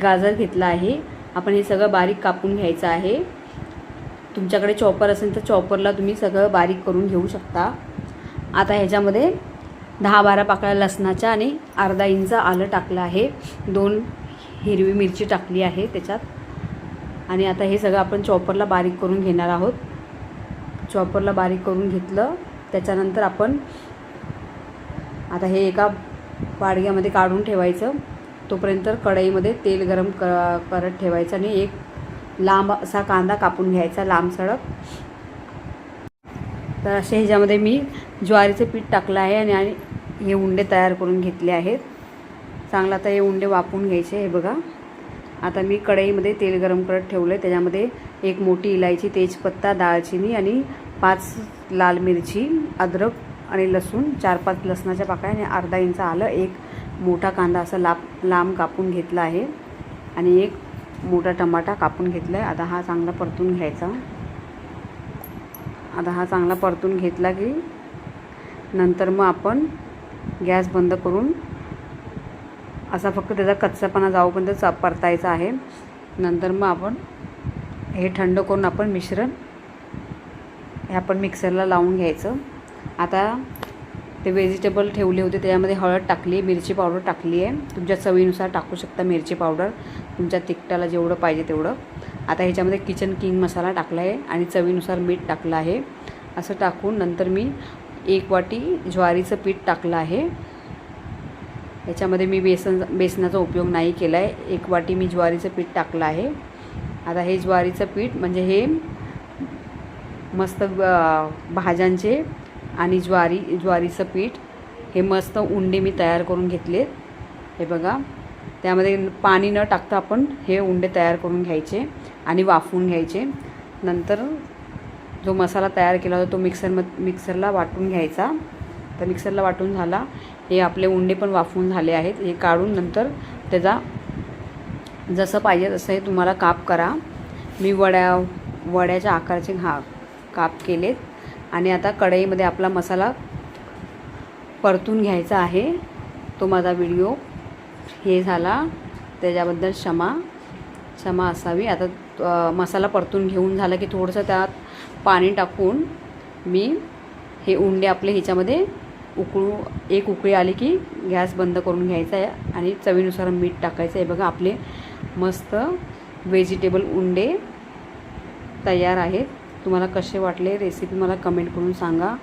गाजर घेतला आहे. आपण हे सगळं बारीक कापून घ्यायचं आहे. तुमच्याकडे चॉपर असेल तर चॉपरला तुम्ही सगळं बारीक करून घेऊ शकता. आता ह्याच्यामध्ये 10-12 पाकळ्या लसणाच्या आणि अर्धा इंच आलं टाकलं आहे. 2 हिरवी मिरची टाकली आहे त्याच्यात. आणि आता हे सगळं आपण चॉपरला बारीक करून घेणार आहोत. चॉपरला बारीक करून घेतलं त्याच्यानंतर आपण आता हे एका वाडग्यामध्ये काढून ठेवायचं. तोपर्यंत कढईमध्ये तेल गरम करत ठेवायचं आणि एक लांब असा कांदा कापून घ्यायचा, लांब सडक. तर असे ह्याच्यामध्ये मी ज्वारीचं पीठ टाकलं आहे आणि हे उंडे तयार करून घेतले आहेत. चांगला आता हे उंडे वाफवून घ्यायचे. हे बघा, आता मी कढईमध्ये तेल गरम करत ठेवलं आहे. त्याच्यामध्ये 1 मोठी इलायची, तेजपत्ता, दालचिनी आणि 5 लाल मिरची, अद्रक आणि लसूण, 4-5 लसणाच्या पाकळ्या आणि अर्धा इंच आलं, 1 मोठा कांदा असा लांब कापून घेतला आहे आणि 1 मोठा टमाटा कापून घेतला आहे. आता हा चांगला परतून घ्यायचा. आता हा चांगला परतून घेतला की नंतर मग आपण गॅस बंद करून असा फक्त त्याचा कच्चापणा जाऊपर्यंत परतायचा आहे. नंतर मग आपण हे थंड करून आपण मिश्रण हे आपण मिक्सरला लावून घ्यायचं. आता ते व्हेजिटेबल ठेवले होते त्याच्यामध्ये हळद टाकली, मिरची पावडर टाकली आहे. तुमच्या चवीनुसार टाकू शकता मिरची पावडर, तुमच्या तिखटाला जेवढं पाहिजे तेवढं. आता ह्याच्यामध्ये किचन किंग मसाला टाकला आहे आणि चवीनुसार मीठ टाकलं आहे. असं टाकून नंतर मी 1 वाटी ज्वारीचं पीठ टाकलं आहे. याच्यामध्ये मी बेसनाचा उपयोग नाही केला आहे. 1 वाटी मी ज्वारीचं पीठ टाकलं आहे. आता हे ज्वारीचं पीठ म्हणजे हे मस्त भाज्यांचे आणि ज्वारीचं पीठ हे मस्त उंडे मी तयार करून घेतलेत. हे बघा, त्यामध्ये पाणी न टाकता आपण हे उंडे तयार करून घ्यायचे आणि वाफवून घ्यायचे. नंतर जो मसाला तयार केला होता तो मिक्सरला वाटून घ्यायचा. तर मिक्सरला वाटून झाला. हे आपले उंडे पण वाफवून झाले आहेत. हे काढून नंतर त्याचा जसं पाहिजे तसं हे तुम्हाला काप करा. मी वड्याच्या आकाराचे काप केलेत. आणि आता कढईमध्ये आपला मसाला परतून घ्यायचा आहे. तो माझा व्हिडिओ हे झाला त्याच्याबद्दल क्षमा असावी. आता मसाला परतून घेऊन झाला की थोडंसं त्यात पाणी टाकून मी हे उंडे आपले ह्याच्यामध्ये एक उकळी आली की गॅस बंद करून घ्यायचा आहे आणि चवीनुसार मीठ टाकायचं आहे. बघा, आपले मस्त व्हेजिटेबल उंडे तयार आहेत. तुम्हाला कसे वाटले रेसिपी मला कमेंट करून सांगा.